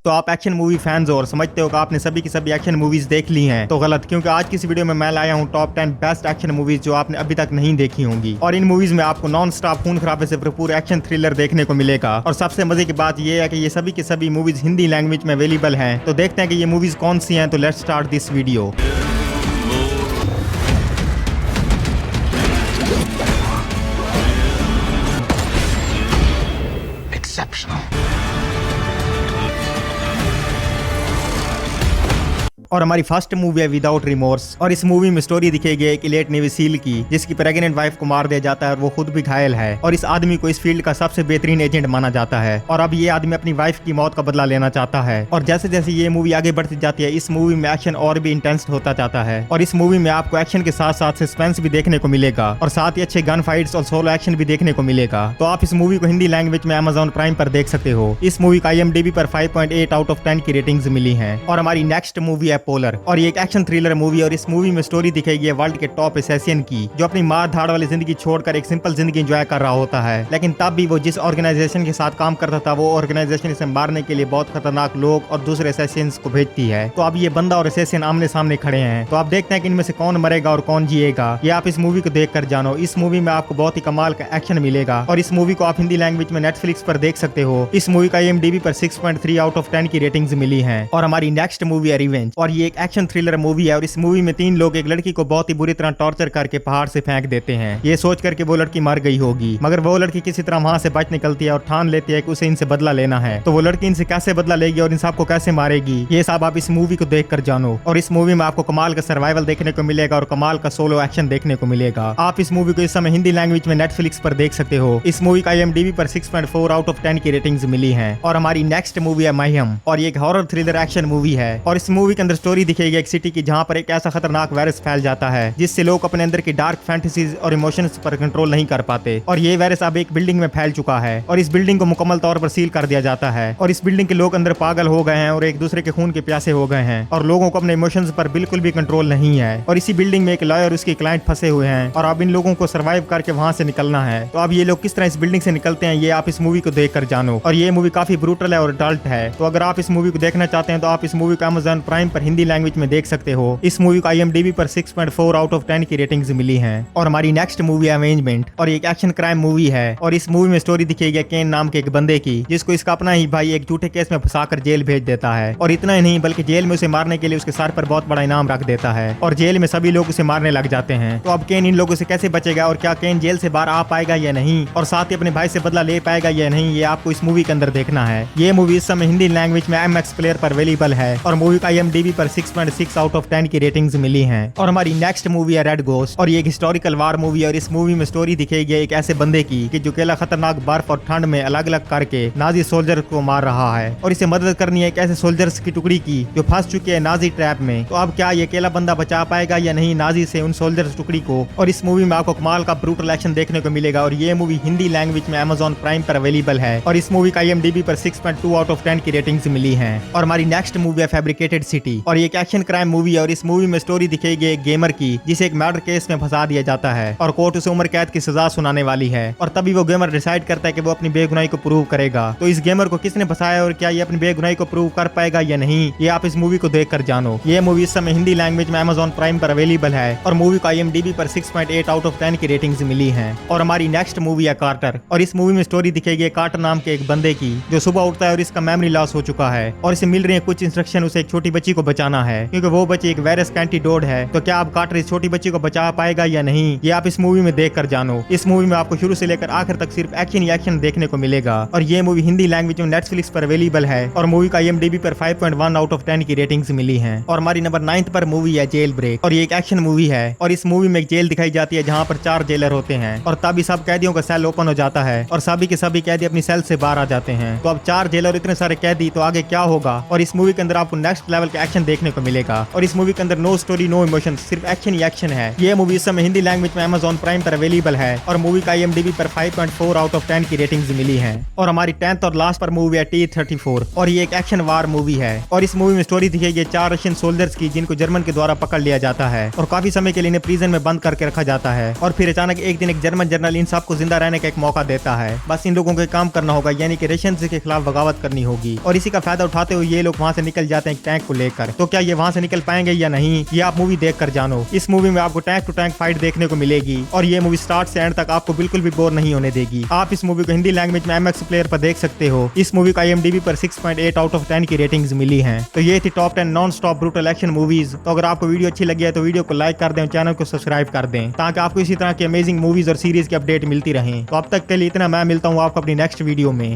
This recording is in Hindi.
तो आप एक्शन मूवी फैंस हो और समझते हो कि आपने सभी की सभी एक्शन मूवीज देख ली हैं, तो गलत, क्योंकि आज की इस वीडियो में मैं लाया हूँ टॉप 10 बेस्ट एक्शन मूवीज जो आपने अभी तक नहीं देखी होंगी। और इन मूवीज में आपको नॉन स्टॉप खून खराबे से भरपूर एक्शन थ्रिलर देखने को मिलेगा। और सबसे मजे की बात यह है कि ये सभी की सभी मूवीज हिंदी लैंग्वेज में अवेलेबल हैं। तो देखते हैं कि ये मूवीज कौन सी हैं। तो लेट्स स्टार्ट दिस वीडियो। और हमारी फर्स्ट मूवी है विदाउट रिमोर्स। और इस मूवी में स्टोरी दिखाई गई एक इलेट नेवी सील की, जिसकी प्रेग्नेंट वाइफ को मार दिया जाता है और वो खुद भी घायल है। और इस आदमी को इस फील्ड का सबसे बेहतरीन एजेंट माना जाता है। और अब ये आदमी अपनी वाइफ की मौत का बदला लेना चाहता है। और जैसे जैसे ये मूवी आगे बढ़ती जाती है, इस मूवी में एक्शन और भी इंटेंस होता जाता है। और इस मूवी में आपको एक्शन के साथ साथ सस्पेंस भी देखने को मिलेगा और साथ ही अच्छे गन फाइट्स और सोलो एक्शन भी देखने को मिलेगा। तो आप इस मूवी को हिंदी लैंग्वेज में Amazon प्राइम पर देख सकते हो। इस मूवी का IMDb पर 5.8 आउट ऑफ 10 की रेटिंग्स मिली है। और हमारी नेक्स्ट मूवी है पोलर, और ये एक्शन थ्रिलर मूवी। और इस मूवी में स्टोरी दिखाई गई है वर्ल्ड के टॉप असैसिन की, जो अपनी मार धाड़ वाली जिंदगी छोड़कर एक सिंपल जिंदगी एंजॉय कर रहा होता है। लेकिन तब भी वो जिस ऑर्गेनाइजेशन के साथ काम करता था, वो ऑर्गेनाइजेशन इसे मारने के लिए बहुत खतरनाक लोग और दूसरे असैसिन्स को भेजती है। तो अब ये बंदा और असैसिन आमने सामने खड़े हैं। तो आप देखते हैं कि इनमें से कौन मरेगा और कौन जिएगा। ये आप इस मूवी को देख कर जानो। इस मूवी में आपको बहुत ही कमाल का एक्शन मिलेगा। और इस मूवी को आप हिंदी लैंग्वेज में नेटफ्लिक्स पर देख सकते हो। इस मूवी का IMDb पर 6.3 आउट ऑफ 10 की रेटिंग्स मिली है। और हमारी नेक्स्ट मूवी है रिवेंज, और ये एक एक्शन थ्रिलर मूवी है। और इस मूवी में 3 लोग एक लड़की को बहुत ही बुरी तरह टॉर्चर करके पहाड़ से फेंक देते हैं, ये सोच करके वो लड़की मर गई होगी। मगर वो लड़की किसी तरह वहां से बच निकलती है और ठान लेती है कि उसे इनसे बदला लेना है। तो वो लड़की इनसे कैसे बदला लेगी और इन सबको कैसे मारेगी, ये सब आप इस मूवी को देख कर जानो। और इस मूवी में आपको कमाल का सर्वाइवल देखने को मिलेगा और कमाल का सोलो एक्शन देखने को मिलेगा। आप इस मूवी को इस समय हिंदी लैंग्वेज में नेटफ्लिक्स पर देख सकते हो। इस मूवी का IMDb पर 6.4 आउट ऑफ 10 की रेटिंग्स मिली है। और हमारी नेक्स्ट मूवी है माहिम, और ये एक हॉरर थ्रिलर एक्शन मूवी है। और इस मूवी के अंदर स्टोरी दिखेगी एक सिटी की, जहां पर एक ऐसा खतरनाक वायरस फैल जाता है जिससे लोग अपने अंदर की डार्क फैंटेसीज और इमोशंस पर कंट्रोल नहीं कर पाते। और ये वायरस अब एक बिल्डिंग में फैल चुका है और इस बिल्डिंग को मुकम्मल तौर पर सील कर दिया जाता है। और इस बिल्डिंग के लोग अंदर पागल हो गए हैं और एक दूसरे के खून के प्यासे हो गए हैं और लोगों को अपने इमोशंस पर बिल्कुल भी कंट्रोल नहीं है। और इसी बिल्डिंग में एक लॉयर और उसके क्लाइंट फंसे हुए हैं और अब इन लोगों को सर्वाइव करके वहां से निकलना है। तो अब ये लोग किस तरह इस बिल्डिंग से निकलते हैं, ये आप इस मूवी को देख कर जानो। और ये मूवी काफी ब्रूटल है और अडल्ट है। तो अगर आप इस मूवी को देखना चाहते हैं तो आप इस मूवी को Amazon प्राइम पर हिंदी लैंग्वेज में देख सकते हो। इस मूवी का IMDb पर 6.4 आउट ऑफ 10 की रेटिंग्स मिली हैं। और हमारी नेक्स्ट मूवी है अरेंजमेंट, और एक एक्शन क्राइम मूवी है। और इस मूवी में स्टोरी दिखेगी केन नाम के एक बंदे की, जिसको इसका अपना ही भाई एक झूठे केस में फंसाकर जेल भेज देता है। और इतना ही नहीं, बल्कि जेल में उसे मारने के लिए उसके सर पर बहुत बड़ा इनाम रख देता है और जेल में सभी लोग उसे मारने लग जाते हैं। तो अब केन इन लोगों से कैसे बचेगा और क्या केन जेल से बाहर आ पाएगा या नहीं, और साथ ही अपने भाई से बदला ले पाएगा या नहीं, ये आपको इस मूवी के अंदर देखना है। ये मूवी इस समय हिंदी लैंग्वेज में IMAX प्लेयर पर अवेलेबल है। और मूवी का IMDb पर 6.6 आउट ऑफ 10 की रेटिंग्स मिली है। और हमारी नेक्स्ट मूवी है रेड गोस्ट, और ये एक हिस्टोरिकल वार मूवी है। और इस मूवी में स्टोरी दिखेगी एक ऐसे बंदे की कि जो केला खतरनाक बर्फ और ठंड में अलग अलग करके नाजी सोल्जर को मार रहा है। और इसे मदद करनी है एक ऐसे सोल्जर्स की टुकड़ी की जो फंस चुके हैं नाजी ट्रैप में। तो अब क्या ये केला बंदा बचा पाएगा या नहीं नाजी से उन सोल्जर्स टुकड़ी को। और इस मूवी में आपको कमाल का ब्रूटल एक्शन देखने को मिलेगा। और ये मूवी हिंदी लैंग्वेज में Amazon प्राइम पर अवेलेबल है। और इस मूवी का IMDb पर 6.2 आउट ऑफ 10 की रेटिंग्स मिली है। और हमारी नेक्स्ट मूवी है फैब्रिकेटेड सिटी, और ये एक एक्शन क्राइम मूवी है। और इस मूवी में स्टोरी दिखेगी एक गेमर की, जिसे एक मर्डर केस में फंसा दिया जाता है और कोर्ट उसे उम्र कैद की सजा सुनाने वाली है। और तभी वो गेमर डिसाइड करता है कि वो अपनी बेगुनाही को प्रूव करेगा। तो इस गेमर को किसने फंसाया और क्या ये अपनी बेगुनाही को प्रूव कर पाएगा या नहीं, ये आप इस मूवी को देख कर जानो। ये मूवी इस समय हिंदी लैंग्वेज में Amazon प्राइम पर अवेलेबल है। और मूवी का IMDb पर 6.8 आउट ऑफ 10 की रेटिंग्स मिली है। और हमारी नेक्स्ट मूवी है कार्टर, और इस मूवी में स्टोरी दिखेगी कार्टर नाम के एक बंदे की, जो सुबह उठता है और इसका मेमोरी लॉस हो चुका है और इसे मिल रही है कुछ इंस्ट्रक्शन उसे एक छोटी बच्ची को बचाना है, क्योंकि वो बच्ची एक वायरस का एंटीडोट है। तो क्या अब कार्टर इस छोटी बच्ची को बचा पाएगा या नहीं, ये आप इस मूवी में देख कर जानो। इस मूवी में आपको शुरू से लेकर आखिर तक सिर्फ एक्शन ही एक्शन देखने को मिलेगा। और ये मूवी हिंदी लैंग्वेज में नेटफ्लिक्स पर अवेलेबल है। और मूवी का IMDb पर 5.1 आउट ऑफ 10 की रेटिंग्स मिली है। और हमारी नंबर 9 पर मूवी है जेल ब्रेक, और ये एक एक्शन मूवी है। और इस मूवी में एक जेल दिखाई जाती है जहाँ पर 4 जेलर होते हैं। और तभी सब कैदियों का सेल ओपन हो जाता है और सभी के सभी कैदी अपनी सेल से बाहर आ जाते हैं। तो अब 4 जेलर इतने सारे कैदी, तो आगे क्या होगा। और इस मूवी के अंदर आपको नेक्स्ट लेवल के एक्शन देखने को मिलेगा। और इस मूवी के अंदर नो स्टोरी नो इमोशन, सिर्फ एक्शन ही एक्शन है। ये मूवी इस समय हिंदी लैंग्वेज में Amazon प्राइम पर अवेलेबल है और मूवी का IMDb पर 5.4 आउट ऑफ 10 की रेटिंग्स मिली है। और हमारी 10th और लास्ट पर मूवी है T-34 और ये एक एक्शन वार मूवी है। और इस मूवी में स्टोरी दिखाई गई 4 रशियन सोल्जर्स की जिनको जर्मन के द्वारा पकड़ लिया जाता है और काफी समय के लिए इन्हें प्रिजन में बंद करके रखा जाता है। और फिर अचानक एक दिन एक जर्मन जनरल इन सबको जिंदा रहने का एक मौका देता है। बस इन लोगों को काम करना होगा, यानी कि रशियंस के खिलाफ बगावत करनी होगी। और इसी का फायदा उठाते हुए ये लोग वहां से निकल जाते हैं एक टैंक को लेकर। तो क्या ये वहां से निकल पाएंगे या नहीं, ये आप मूवी देख कर जानो। इस मूवी में आपको टैंक टू टैंक फाइट देखने को मिलेगी और ये मूवी स्टार्ट से एंड तक आपको बिल्कुल भी बोर नहीं होने देगी। आप इस मूवी को हिंदी लैंग्वेज में MX प्लेयर पर देख सकते हो। इस मूवी का IMDb पर 6.8 आउट ऑफ 10 की रेटिंग्स मिली हैं। तो ये थी top 10 non stop brutal action movies. तो अगर आपको वीडियो अच्छी लगी है तो वीडियो को लाइक कर दें, चैनल को सब्सक्राइब कर दें ताकि आपको इसी तरह की अमेजिंग मूवीज और सीरीज की अपडेट मिलती रहे। तो अब तक के लिए इतना, मैं मिलता हूँ आपको अपनी नेक्स्ट वीडियो में।